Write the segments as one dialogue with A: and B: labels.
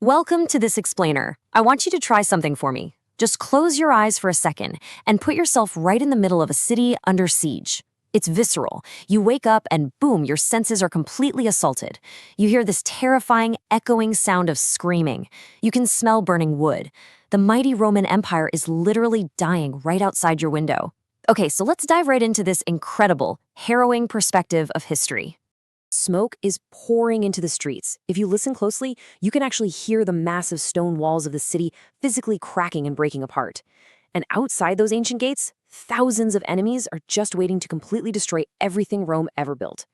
A: Welcome to this explainer. I want you to try something for me. Just close your eyes for a second and put yourself right in the middle of a city under siege. It's visceral. You wake up and boom, your senses are completely assaulted. You hear this terrifying, echoing sound of screaming. You can smell burning wood. The mighty Roman Empire is literally dying right outside your window. Okay, so let's dive right into this incredible, harrowing perspective of history. Smoke is pouring into the streets. If you listen closely, you can actually hear the massive stone walls of the city physically cracking and breaking apart. And outside those ancient gates, thousands of enemies are just waiting to completely destroy everything Rome ever built.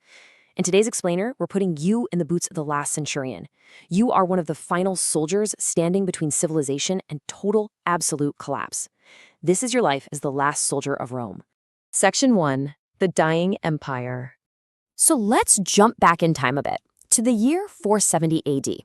A: In today's explainer, we're putting you in the boots of the last centurion. You are one of the final soldiers standing between civilization and total, absolute collapse. This is your life as the last soldier of Rome. Section 1. The Dying Empire. So let's jump back in time a bit, to the year 470 AD.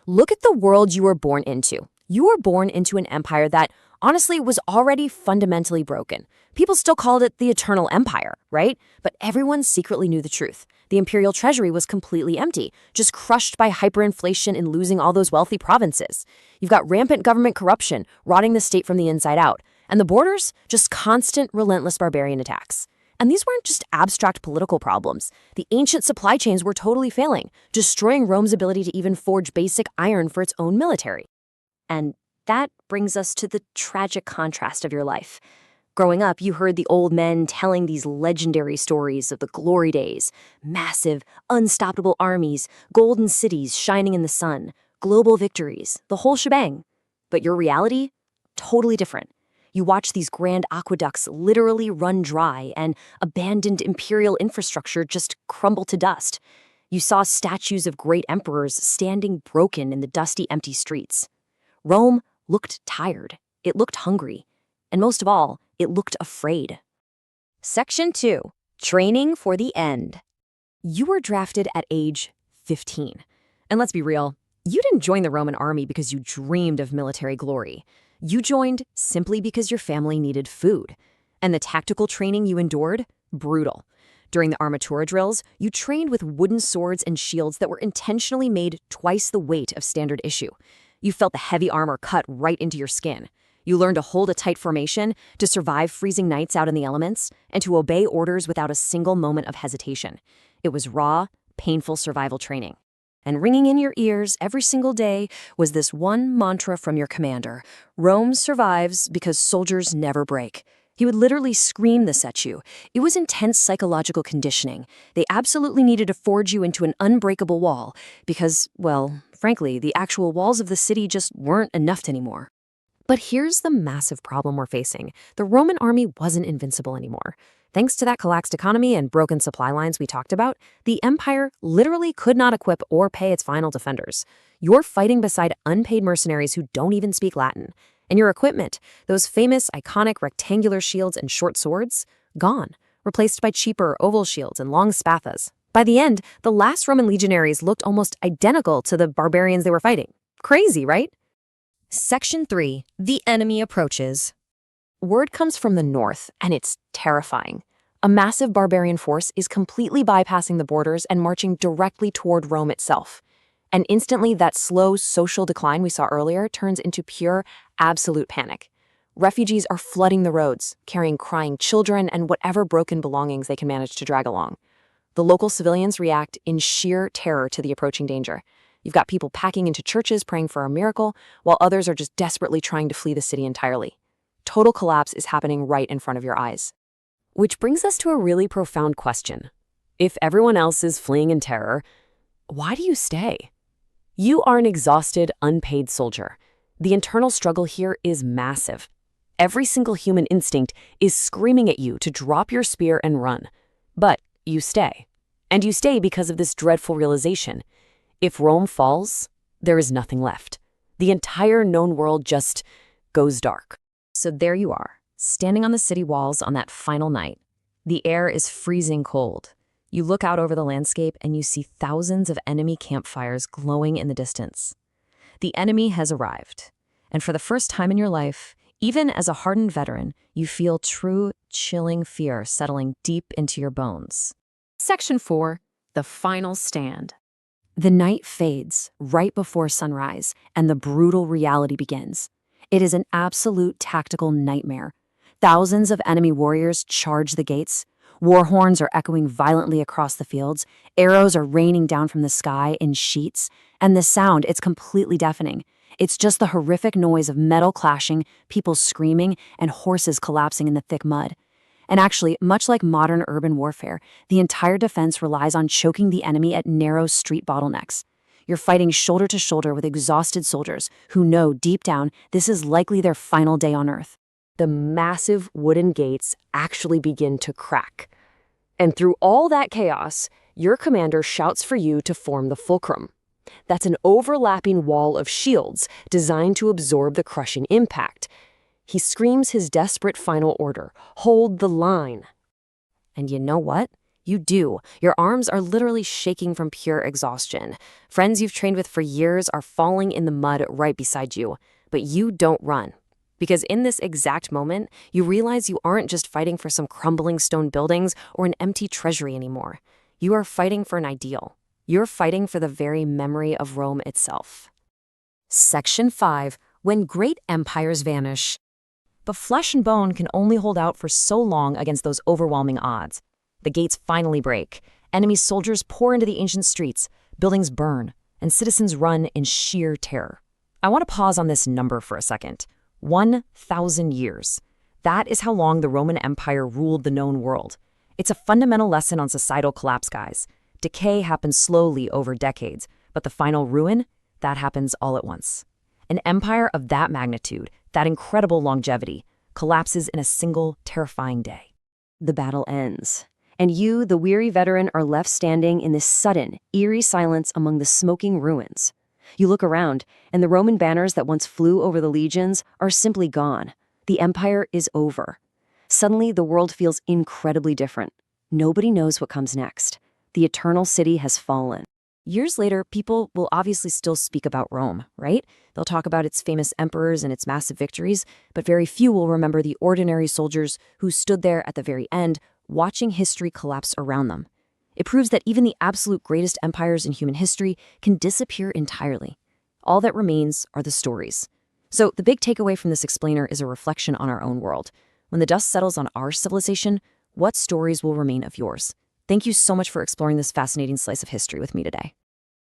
A: Look at the world you were born into. You were born into an empire that, honestly, was already fundamentally broken. People still called it the Eternal Empire, right? But everyone secretly knew the truth. The imperial treasury was completely empty, just crushed by hyperinflation and losing all those wealthy provinces. You've got rampant government corruption, rotting the state from the inside out. And the borders, just constant, relentless barbarian attacks. And these weren't just abstract political problems. The ancient supply chains were totally failing, destroying Rome's ability to even forge basic iron for its own military. And that brings us to the tragic contrast of your life. Growing up, you heard the old men telling these legendary stories of the glory days, massive, unstoppable armies, golden cities shining in the sun, global victories, the whole shebang. But your reality? Totally different. You watch these grand aqueducts literally run dry and abandoned imperial infrastructure just crumble to dust. You saw statues of great emperors standing broken in the dusty, empty streets. Rome looked tired. It looked hungry. And most of all, it looked afraid. Section 2. Training for the End. You were drafted at age 15. And let's be real, you didn't join the Roman army because you dreamed of military glory. You joined simply because your family needed food. And the tactical training you endured? Brutal. During the armatura drills, you trained with wooden swords and shields that were intentionally made twice the weight of standard issue. You felt the heavy armor cut right into your skin. You learned to hold a tight formation, to survive freezing nights out in the elements, and to obey orders without a single moment of hesitation. It was raw, painful survival training. And ringing in your ears every single day was this one mantra from your commander: Rome survives because soldiers never break. He would literally scream this at you. It was intense psychological conditioning. They absolutely needed to forge you into an unbreakable wall because, well, frankly, the actual walls of the city just weren't enough anymore. But here's the massive problem we're facing. The Roman army wasn't invincible anymore. Thanks to that collapsed economy and broken supply lines we talked about, the empire literally could not equip or pay its final defenders. You're fighting beside unpaid mercenaries who don't even speak Latin. And your equipment, those famous, iconic rectangular shields and short swords, gone, replaced by cheaper oval shields and long spathas. By the end, the last Roman legionaries looked almost identical to the barbarians they were fighting. Crazy, right? Section 3. The Enemy Approaches. Word comes from the north, and it's terrifying. A massive barbarian force is completely bypassing the borders and marching directly toward Rome itself. And instantly, that slow social decline we saw earlier turns into pure, absolute panic. Refugees are flooding the roads, carrying crying children and whatever broken belongings they can manage to drag along. The local civilians react in sheer terror to the approaching danger. You've got people packing into churches praying for a miracle, while others are just desperately trying to flee the city entirely. Total collapse is happening right in front of your eyes. Which brings us to a really profound question. If everyone else is fleeing in terror, why do you stay? You are an exhausted, unpaid soldier. The internal struggle here is massive. Every single human instinct is screaming at you to drop your spear and run. But you stay. And you stay because of this dreadful realization. If Rome falls, there is nothing left. The entire known world just goes dark. So there you are, standing on the city walls on that final night. The air is freezing cold. You look out over the landscape and you see thousands of enemy campfires glowing in the distance. The enemy has arrived. And for the first time in your life, even as a hardened veteran, you feel true, chilling fear settling deep into your bones. Section 4. The Final Stand. The night fades right before sunrise, and the brutal reality begins. It is an absolute tactical nightmare. Thousands of enemy warriors charge the gates. War horns are echoing violently across the fields. Arrows are raining down from the sky in sheets. And the sound, it's completely deafening. It's just the horrific noise of metal clashing, people screaming, and horses collapsing in the thick mud. And actually, much like modern urban warfare, the entire defense relies on choking the enemy at narrow street bottlenecks. You're fighting shoulder to shoulder with exhausted soldiers who know deep down this is likely their final day on Earth. The massive wooden gates actually begin to crack. And through all that chaos, your commander shouts for you to form the fulcrum. That's an overlapping wall of shields designed to absorb the crushing impact. He screams his desperate final order, hold the line. And you know what? You do. Your arms are literally shaking from pure exhaustion. Friends you've trained with for years are falling in the mud right beside you. But you don't run. Because in this exact moment, you realize you aren't just fighting for some crumbling stone buildings or an empty treasury anymore. You are fighting for an ideal. You're fighting for the very memory of Rome itself. Section 5. When Great Empires Vanish. But flesh and bone can only hold out for so long against those overwhelming odds. The gates finally break. Enemy soldiers pour into the ancient streets, buildings burn, and citizens run in sheer terror. I want to pause on this number for a second. 1,000 years. That is how long the Roman Empire ruled the known world. It's a fundamental lesson on societal collapse, guys. Decay happens slowly over decades, but the final ruin, that happens all at once. An empire of that magnitude, that incredible longevity, collapses in a single terrifying day. The battle ends, and you, the weary veteran, are left standing in this sudden, eerie silence among the smoking ruins. You look around, and the Roman banners that once flew over the legions are simply gone. The empire is over. Suddenly, the world feels incredibly different. Nobody knows what comes next. The eternal city has fallen. Years later, people will obviously still speak about Rome, right? They'll talk about its famous emperors and its massive victories, but very few will remember the ordinary soldiers who stood there at the very end, watching history collapse around them. It proves that even the absolute greatest empires in human history can disappear entirely. All that remains are the stories. So the big takeaway from this explainer is a reflection on our own world. When the dust settles on our civilization, what stories will remain of yours? Thank you so much for exploring this fascinating slice of history with me today.